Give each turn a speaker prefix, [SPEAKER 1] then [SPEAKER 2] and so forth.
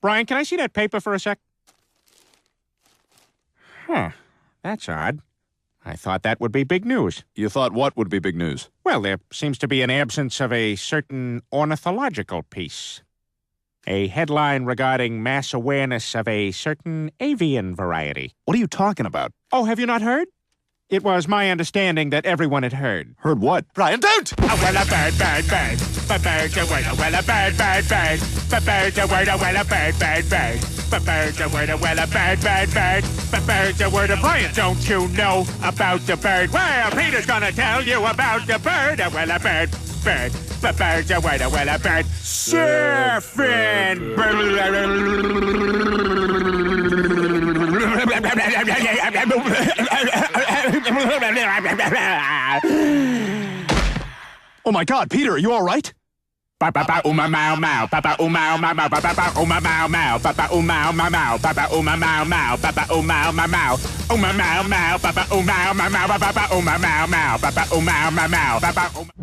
[SPEAKER 1] Brian, can I see that paper for a sec? Huh. That's odd. I thought that would be big news.
[SPEAKER 2] You thought what would be big news?
[SPEAKER 1] Well, there seems to be an absence of a certain ornithological piece. A headline regarding mass awareness of a certain avian variety.
[SPEAKER 2] What are you talking about?
[SPEAKER 1] Oh, have you not heard? It was my understanding that everyone had heard.
[SPEAKER 2] Heard what?
[SPEAKER 3] Brian, don't!
[SPEAKER 4] Oh, well, a bird, bird, bird. But bird's a word, well, a bird, bird, bird. But bird's a word, well, a bird, bird, bird. But bird's a word, well, a bird, bird, bird. But bird's a word, Brian, don't you know about the bird? Well, Peter's gonna tell you about the bird. Well, a bird, bird. But bird's a word, well, a bird. Surfing.
[SPEAKER 2] Oh my God, Peter, are you all right?
[SPEAKER 4] Papa uma mau mau, papa uma mau mau, papa uma mau mau, papa uma mau mau, papa uma mau mau, papa uma mau mau, uma mau mau, papa uma mau mau, papa uma mau mau, papa uma mau mau, papa.